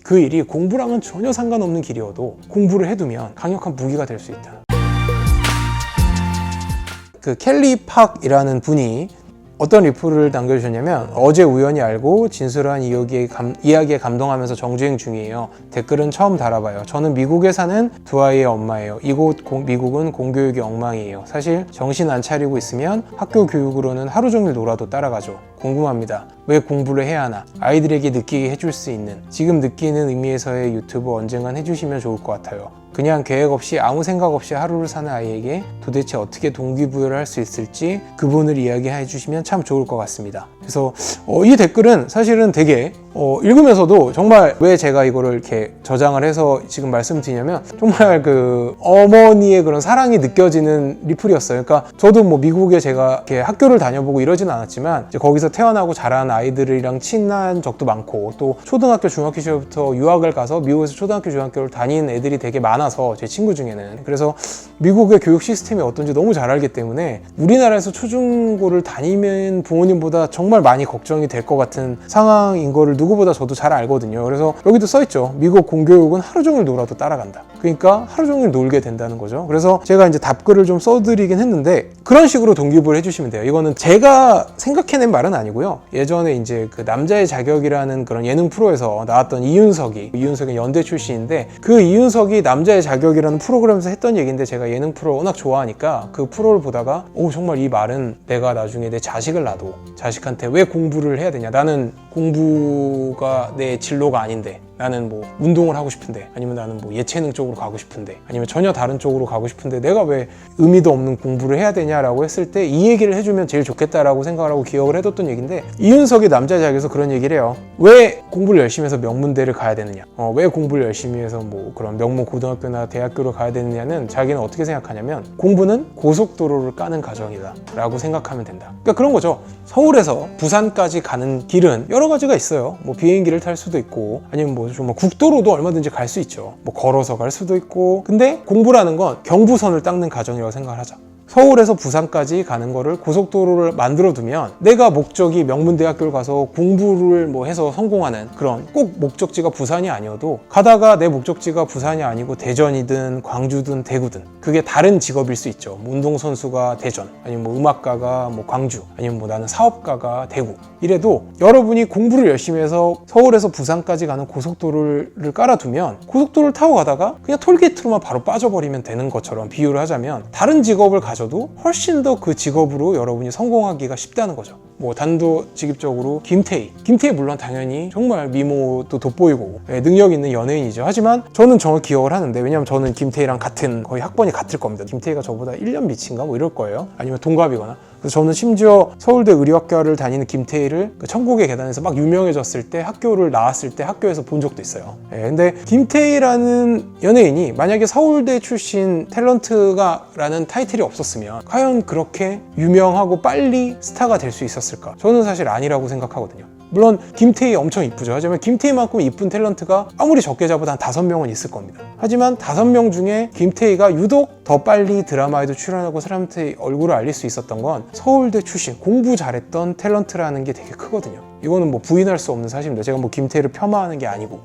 그 일이 공부랑은 전혀 상관없는 길이어도 공부를 해두면 강력한 무기가 될 수 있다. 그 켈리 팍이라는 분이 어떤 리플을 남겨주셨냐면, 어제 우연히 알고 진솔한 이야기에 감동하면서 정주행 중이에요. 댓글은 처음 달아봐요. 저는 미국에 사는 두 아이의 엄마예요. 이곳 미국은 공교육이 엉망이에요. 사실 정신 안 차리고 있으면 학교 교육으로는 하루 종일 놀아도 따라가죠. 궁금합니다. 왜 공부를 해야 하나? 아이들에게 느끼게 해줄 수 있는, 지금 느끼는 의미에서의 유튜브 언젠간 해주시면 좋을 것 같아요. 그냥 계획 없이 아무 생각 없이 하루를 사는 아이에게 도대체 어떻게 동기부여를 할 수 있을지 그분을 이야기해 주시면 참 좋을 것 같습니다. 그래서 이 댓글은 사실은 되게 읽으면서도 정말 왜 제가 이거를 이렇게 저장을 해서 지금 말씀드리냐면, 정말 그 어머니의 그런 사랑이 느껴지는 리플이었어요. 그러니까 저도 뭐 미국에 제가 이렇게 학교를 다녀보고 이러진 않았지만, 이제 거기서 태어나고 자란 아이들이랑 친한 적도 많고, 또 초등학교 중학교 시절부터 유학을 가서 미국에서 초등학교 중학교를 다닌 애들이 되게 많아서, 제 친구 중에는. 그래서 미국의 교육 시스템이 어떤지 너무 잘 알기 때문에 우리나라에서 초중고를 다니는 부모님보다 정말 많이 걱정이 될 것 같은 상황인 거를 누구보다 저도 잘 알거든요. 그래서 여기도 써있죠. 미국 공교육은 하루 종일 놀아도 따라간다. 그러니까 하루 종일 놀게 된다는 거죠. 그래서 제가 이제 답글을 좀 써드리긴 했는데, 그런 식으로 동기부여를 해주시면 돼요. 이거는 제가 생각해낸 말은 아니고요. 예전에 이제 그 남자의 자격이라는 그런 예능 프로에서 나왔던 이윤석이 연대 출신인데, 그 이윤석이 남자의 자격이라는 프로그램에서 했던 얘기인데, 제가 예능 프로를 워낙 좋아하니까 그 프로를 보다가 정말 이 말은 내가 나중에 내 자식을 놔도 자식한테 왜 공부를 해야 되냐, 나는 공부가 내 진로가 아닌데, 나는 뭐 운동을 하고 싶은데, 아니면 나는 뭐 예체능 쪽으로 가고 싶은데, 아니면 전혀 다른 쪽으로 가고 싶은데 내가 왜 의미도 없는 공부를 해야 되냐라고 했을 때 이 얘기를 해주면 제일 좋겠다라고 생각을 하고 기억을 해뒀던 얘기인데, 이윤석이 남자 자격에서 그런 얘기를 해요. 왜 공부를 열심히 해서 명문대를 가야 되느냐, 왜 공부를 열심히 해서 뭐 그런 명문 고등학교나 대학교를 가야 되느냐는, 자기는 어떻게 생각하냐면 공부는 고속도로를 까는 과정이다 라고 생각하면 된다. 그러니까 그런 거죠. 서울에서 부산까지 가는 길은 여러 가지가 있어요. 뭐 비행기를 탈 수도 있고, 아니면 뭐 좀 국도로도 얼마든지 갈 수 있죠. 뭐 걸어서 갈 수도 있고. 근데 공부라는 건 경부선을 닦는 과정이라고 생각을 하자. 서울에서 부산까지 가는 거를 고속도로를 만들어 두면, 내가 목적이 명문대학교를 가서 공부를 뭐 해서 성공하는 그런 꼭 목적지가 부산이 아니어도, 가다가 내 목적지가 부산이 아니고 대전이든 광주든 대구든 그게 다른 직업일 수 있죠. 뭐 운동선수가 대전, 아니면 뭐 음악가가 뭐 광주, 아니면 뭐 나는 사업가가 대구. 이래도 여러분이 공부를 열심히 해서 서울에서 부산까지 가는 고속도로를 깔아두면, 고속도로를 타고 가다가 그냥 톨게이트로만 바로 빠져버리면 되는 것처럼 비유를 하자면, 다른 직업을 가져도 훨씬 더 그 직업으로 여러분이 성공하기가 쉽다는 거죠. 뭐 단도직입적으로 김태희 물론 당연히 정말 미모도 돋보이고 능력 있는 연예인이죠. 하지만 저는 정말 기억을 하는데, 왜냐면 저는 김태희랑 같은, 거의 학번이 같을 겁니다. 김태희가 저보다 1년 밑인가 뭐 이럴 거예요. 아니면 동갑이거나. 그래서 저는 심지어 서울대 의료학과를 다니는 김태희를 그 천국의 계단에서 막 유명해졌을 때, 학교를 나왔을 때 학교에서 본 적도 있어요. 근데 김태희라는 연예인이 만약에 서울대 출신 탤런트가라는 타이틀이 없었으면 과연 그렇게 유명하고 빨리 스타가 될 수 있었을까? 저는 사실 아니라고 생각하거든요. 물론 김태희 엄청 이쁘죠. 하지만 김태희만큼 이쁜 탤런트가 아무리 적게 잡아도 한 5명은 있을 겁니다. 하지만 5명 중에 김태희가 유독 더 빨리 드라마에도 출연하고 사람한테 얼굴을 알릴 수 있었던 건 서울대 출신, 공부 잘했던 탤런트라는 게 되게 크거든요. 이거는 뭐 부인할 수 없는 사실입니다. 제가 뭐 김태희를 폄하하는 게 아니고.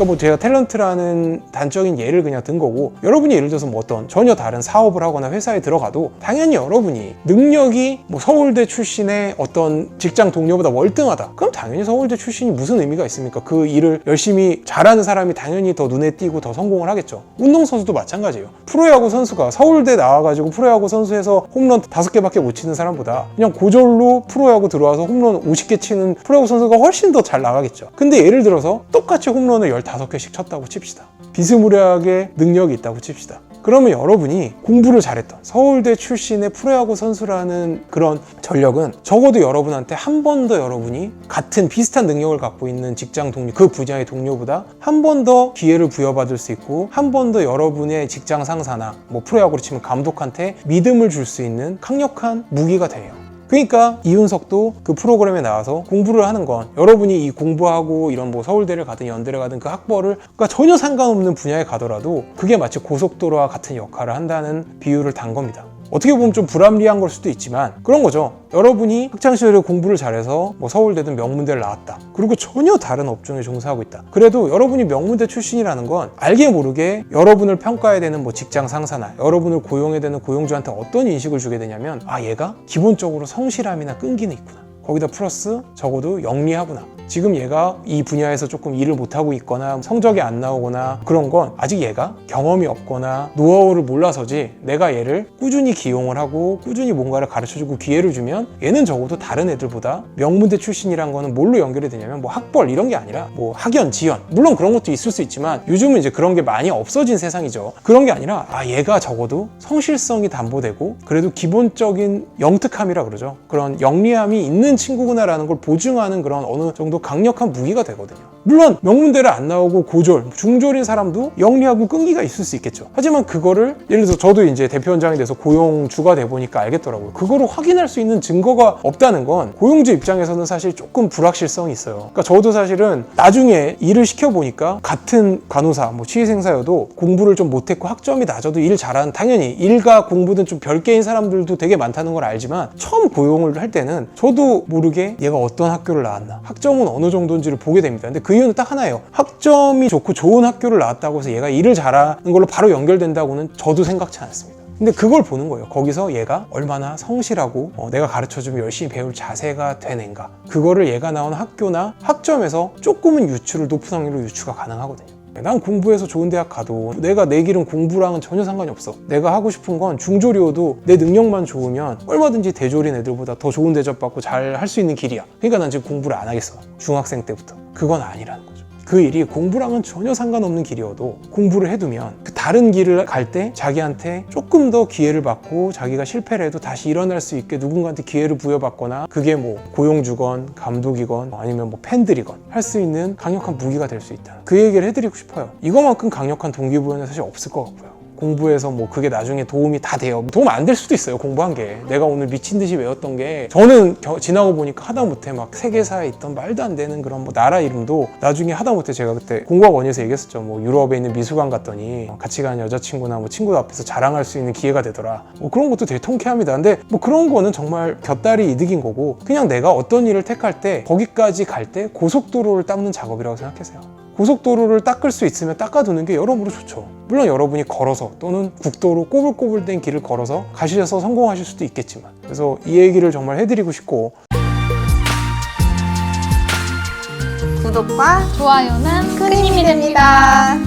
그러니까 뭐 제가 탤런트라는 단적인 예를 그냥 든 거고, 여러분이 예를 들어서 뭐 어떤 전혀 다른 사업을 하거나 회사에 들어가도 당연히 여러분이 능력이 뭐 서울대 출신의 어떤 직장 동료보다 월등하다, 그럼 당연히 서울대 출신이 무슨 의미가 있습니까? 그 일을 열심히 잘하는 사람이 당연히 더 눈에 띄고 더 성공을 하겠죠. 운동선수도 마찬가지예요. 프로야구 선수가 서울대 나와가지고 프로야구 선수에서 홈런 5개밖에 못 치는 사람보다 그냥 고졸로 프로야구 들어와서 홈런 50개 치는 프로야구 선수가 훨씬 더 잘 나가겠죠. 근데 예를 들어서 똑같이 홈런을 15개씩 쳤다고 칩시다. 비스무리하게 능력이 있다고 칩시다. 그러면 여러분이 공부를 잘했던 서울대 출신의 프로야구 선수라는 그런 전력은 적어도 여러분한테 한 번 더, 여러분이 같은 비슷한 능력을 갖고 있는 직장 동료, 그 분야의 동료보다 한 번 더 기회를 부여받을 수 있고, 한 번 더 여러분의 직장 상사나 뭐 프로야구로 치면 감독한테 믿음을 줄 수 있는 강력한 무기가 돼요. 그러니까 이윤석도 그 프로그램에 나와서 공부를 하는 건, 여러분이 이 공부하고 이런 뭐 서울대를 가든 연대를 가든 그 학벌을, 그러니까 전혀 상관없는 분야에 가더라도 그게 마치 고속도로와 같은 역할을 한다는 비유를 단 겁니다. 어떻게 보면 좀 불합리한 걸 수도 있지만 그런 거죠. 여러분이 학창시절에 공부를 잘해서 뭐 서울대든 명문대를 나왔다. 그리고 전혀 다른 업종에 종사하고 있다. 그래도 여러분이 명문대 출신이라는 건 알게 모르게 여러분을 평가해야 되는 뭐 직장 상사나 여러분을 고용해야 되는 고용주한테 어떤 인식을 주게 되냐면 아, 얘가 기본적으로 성실함이나 끈기는 있구나. 거기다 플러스 적어도 영리하구나. 지금 얘가 이 분야에서 조금 일을 못하고 있거나 성적이 안 나오거나 그런 건 아직 얘가 경험이 없거나 노하우를 몰라서지, 내가 얘를 꾸준히 기용을 하고 꾸준히 뭔가를 가르쳐주고 기회를 주면 얘는 적어도 다른 애들보다 명문대 출신이란 거는 뭘로 연결이 되냐면 뭐 학벌 이런 게 아니라 뭐 학연, 지연, 물론 그런 것도 있을 수 있지만 요즘은 이제 그런 게 많이 없어진 세상이죠. 그런 게 아니라 아, 얘가 적어도 성실성이 담보되고 그래도 기본적인 영특함이라 그러죠. 그런 영리함이 있는 친구구나라는 걸 보증하는 그런 어느 정도 강력한 무기가 되거든요. 물론 명문대를 안 나오고 고졸, 중졸인 사람도 영리하고 끈기가 있을 수 있겠죠. 하지만 그거를 예를 들어서 저도 이제 대표 현장에 대해서 고용주가 돼 보니까 알겠더라고요. 그거를 확인할 수 있는 증거가 없다는 건 고용주 입장에서는 사실 조금 불확실성이 있어요. 그러니까 저도 사실은 나중에 일을 시켜보니까 같은 간호사, 뭐 치의생사여도 공부를 좀 못했고 학점이 낮아도 일 잘하는, 당연히 일과 공부는 좀 별개인 사람들도 되게 많다는 걸 알지만 처음 고용을 할 때는 저도 모르게 얘가 어떤 학교를 나왔나, 학점은 어느 정도인지를 보게 됩니다. 근데 그 이유는 딱 하나예요. 학점이 좋고 좋은 학교를 나왔다고 해서 얘가 일을 잘하는 걸로 바로 연결된다고는 저도 생각지 않습니다. 근데 그걸 보는 거예요. 거기서 얘가 얼마나 성실하고 내가 가르쳐주면 열심히 배울 자세가 된 애인가, 그거를 얘가 나온 학교나 학점에서 조금은 유추를, 높은 확률로 유추가 가능하거든요. 난 공부해서 좋은 대학 가도 내가 내 길은 공부랑은 전혀 상관이 없어. 내가 하고 싶은 건 중졸이어도 내 능력만 좋으면 얼마든지 대졸인 애들보다 더 좋은 대접 받고 잘 할 수 있는 길이야. 그러니까 난 지금 공부를 안 하겠어. 중학생 때부터. 그건 아니라는 거죠. 그 일이 공부랑은 전혀 상관없는 길이어도 공부를 해두면 그 다른 길을 갈 때 자기한테 조금 더 기회를 받고 자기가 실패를 해도 다시 일어날 수 있게 누군가한테 기회를 부여받거나, 그게 뭐 고용주건 감독이건 아니면 뭐 팬들이건 할 수 있는 강력한 무기가 될 수 있다. 그 얘기를 해드리고 싶어요. 이거만큼 강력한 동기부여는 사실 없을 것 같고요. 공부해서 뭐 그게 나중에 도움이 다 돼요. 도움 안 될 수도 있어요. 공부한 게. 내가 오늘 미친 듯이 외웠던 게, 저는 지나고 보니까 하다못해 막 세계사에 있던 말도 안 되는 그런 뭐 나라 이름도 나중에 하다못해, 제가 그때 공과학 원에서 얘기했었죠. 뭐 유럽에 있는 미술관 갔더니 같이 간 여자친구나 뭐 친구 앞에서 자랑할 수 있는 기회가 되더라. 뭐 그런 것도 되게 통쾌합니다. 근데 뭐 그런 거는 정말 곁다리 이득인 거고, 그냥 내가 어떤 일을 택할 때 거기까지 갈 때 고속도로를 닦는 작업이라고 생각하세요. 고속도로를 닦을 수 있으면 닦아두는 게 여러모로 좋죠. 물론 여러분이 걸어서 또는 국도로 꼬불꼬불된 길을 걸어서 가셔서 성공하실 수도 있겠지만, 그래서 이 얘기를 정말 해드리고 싶고, 구독과 좋아요는 큰 힘이 됩니다.